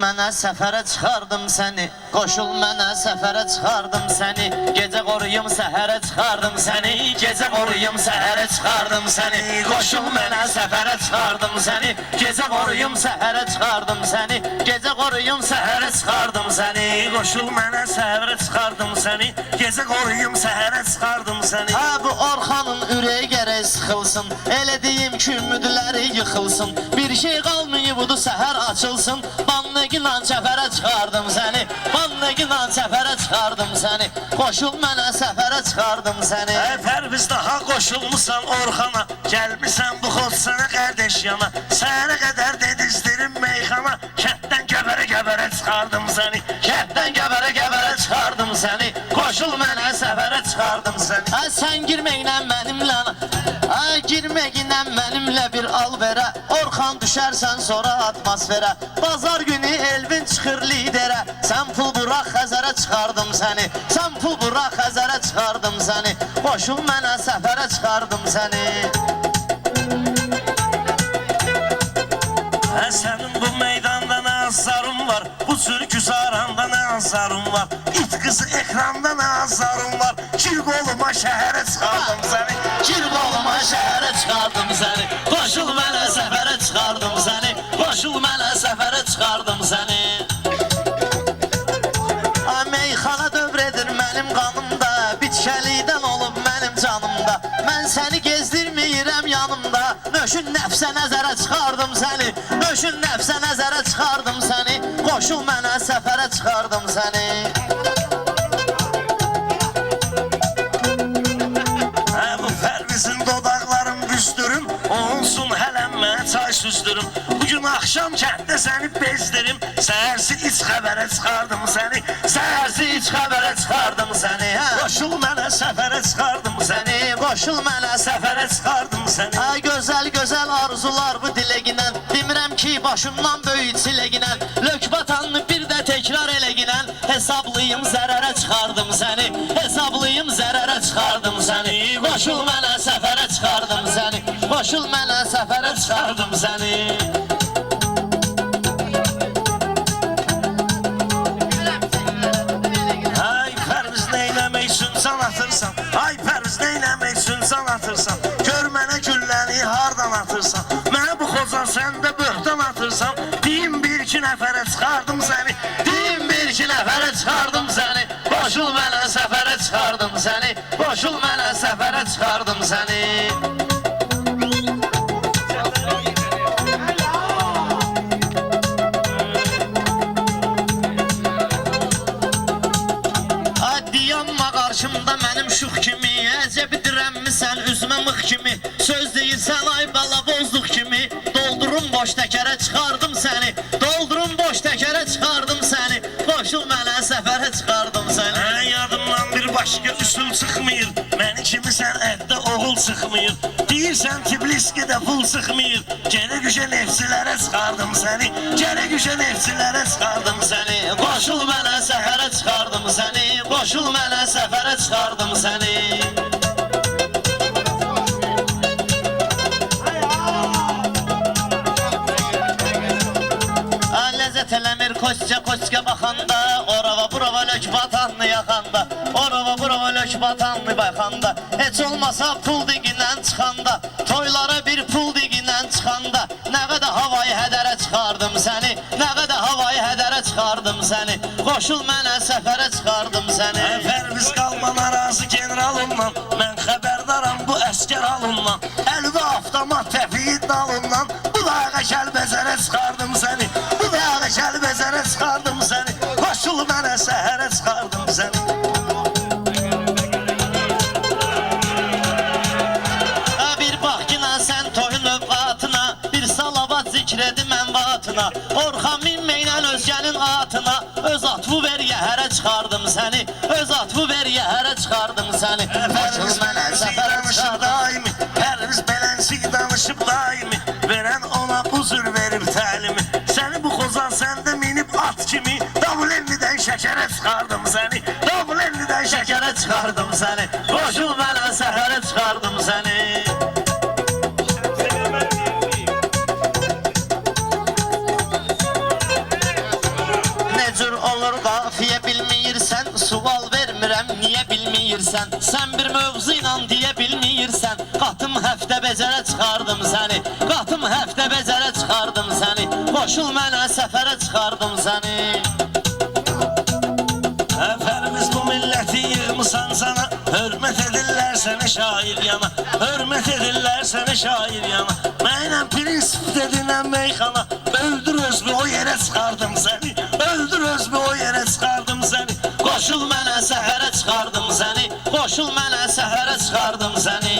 Mənə səfərə çıxardım səni, qoşul mənə səfərə çıxardım səni, gecə qoruyum səhərə çıxardım səni, gecə qoruyum səhərə çıxardım səni, qoşul mənə səfərə çıxardım səni, gecə qoruyum səhərə çıxardım səni, gecə qoruyum səhərə çıxardım səni, Qoşul mənə səhərə çıxardım səni, gecə qoruyum səhərə çıxardım səni. Ha bu Orxanın ürəyi gərək sıxılsın, elə deyim ki ümidləri yıxılsın, bir şey qalmayıbdı səhər açılsın, Banneginan səfərə çıxardım səni, Banneginan səfərə çıxardım səni, qoşul mənə səfərə çıxardım səni. Pərviz daha qoşulmusan Orxana, gəlmisən bu xod sənə qardeş yana, səhərə qədər dedizdirim meyxana, kənddən gəbərə çıxardım səni, Kənddən gəbərə çıxardım səni, qoşul mənə səfərə çıxardım səni. Ha sən girməklə mənimlə, ha girməklə mənimlə bir al verə, Orxan düşərsən sonra atmosferə, bazar günü Elvin çıxır liderə, sən pul bura Xəzərə çıxardım səni, sən pul bura Xəzərə çıxardım səni, qoşul mənə səfərə çıxardım səni. Sənin bu meydanda nə azarın var, bu türkü saranda nə azarın var, it qızı ekranda nə azarın var, gir qoluma şəhərə çıxardım səni, Gir qoluma şəhərə çıxardım səni, qoşul mənə səfərə çıxardım səni, qoşul mənə səfərə çıxardım səni. Meyxana dövr edir mənim qanımda, bitkəlikdən olub mənim canımda, mən səni gezdirməyirəm yanımda, nöşün nəfsə nəzərə çıxardım səni, nöşün nəfsə nəzərə çıxardım səni, qoşul mənə səfərə çıxardım səni. Bu Pərvizin dodaqlarım büzdürüm, olsun hələm mənə çay süzdürüm, bugün axşam kənddə səni bezdirim, səhərsi iç xəbərə çıxardım səni, Səhərsi iç xəbərə çıxardım səni, qoşul mənə səfərə çıxardım səni, qoşul mənə səfərə çıxardım səni. Ay gözəl arzular bu diləginən, demirəm ki başımdan böyük çiləginən, lökbatanını bir də təkrar eləginən, hesablayım zərərə çıxardım səni, hesablayım zərərə çıxardım səni, qoşul mənə səfərə çıxardım səni, qoşul mənə səfərə çıxardım səni. Ay Pərviz neyləmək üçün can atırsan, ay Pərviz neyləmək üçün can atırsan, gör mənə gülləni hardan atırsan, mənə bu xozan sən də böhtan atırsan, deyim bir iki nəfərə çıxardım səni, Deyim bir iki nəfərə çıxardım səni, qoşul mənə səfərə çıxardım səni, qoşul mənə səfərə çıxardım səni. Dayanma qarşımda mənim şux kimi, əcəb dirənmisən üzmə mıx kimi, söz deyirsən ay bala bozduq kimi, doldurum boş təkərə çıxardım səni, doldurum boş təkərə çıxardım səni, qoşul mənə səfərə çıxardım səni. Yadımdan bir başqa üsul çıxmıyır, məni kimisən əldə oğul çıxmıyır, deyirsən Tibliskidə pul çıxmıyır, gənə gücə nefsilərə çıxardım səni, gənə gücə nefsilərə çıxardım səni, Qoşul mənə səfərə çıxardım səni, qoşul mənə səfərə çıxardım səni. Ləzzət eləmir koçka baxanda, orava burava lök batanlı yaxanda, orava burava lök batanlı baxanda, heç olmasa pul digindən çıxanda, toylara bir pul digindən çıxanda, nə qədər havayı hədərə çıxardım səni, nə qədər havayı hədərə çıxardım səni, qoşul mənə səfərə çıxardım səni. Pərviz qalma narazı generalımdan, mən xəbərdaram bu əskər halından, əlvə avtomat təfiyi dalından, bu dağa kəlbəzərə çıxardım səni, bu dağa kəlbəzərə çıxardım səni, qoşul mənə səhərə çıxardım səni. Bir bax ki sən toyun övqatına, bir salavat zikr edim mənvatına, Orxan minməklə özgənin atına, öz atvu ver yəhərə çıxardım səni, öz atvu ver yəhərə çıxardım səni, qoşul mənə səfərə çıxardım. Daimi, Pərviz belənsik danışıb daimi, verən ona huzur verib təlimi, səni bu xozan səndə minib at kimi, Davlenlidən şəkərə çıxardım səni, Davlenlidən şəkərə çıxardım səni, Qoşul mənə səfərə çıxardım səni. olur qafiyə bilməyirsən, sual vermirəm niyə bilməyirsən, sən bir mövzu ilə deyə bilməyirsən, qatım həftə bezərə çıxardım səni, qatım həftə bezərə çıxardım səni, qoşul mənə səfərə çıxardım səni. Əfərimiz bu milləti yığmısan sana, hörmət edirlər səni şair yana, hörmət edirlər səni şair yana. Mənəm prinsip dedinən meyxana, öldür özümü o yerə çıxardım səni, öldür özümü o yerə çıxardım səni. Qoşul mənə səfərə çıxardım səni, qoşul mənə səfərə çıxardım səni.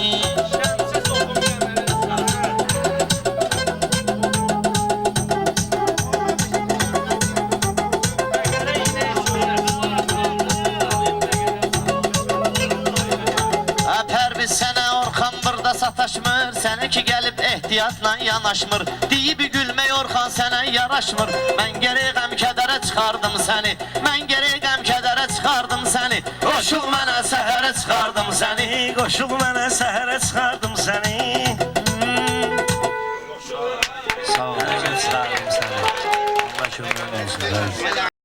Pərviz sənə Orxan burada sataşmır, səninki gəlib ehtiyatla yanaşmır, deyib gülmək Orxan sənə yaraşmır. Mən gərək qəm-kədərə çıxardım səni, mən gərək qəm-kədərə çıxardım səni, qoşul mənə səhərə çıxardım səni, Qoşul mənə səhərə çıxardım səni. Sağ ol, çıxardım səni. Allah kömürün olsun.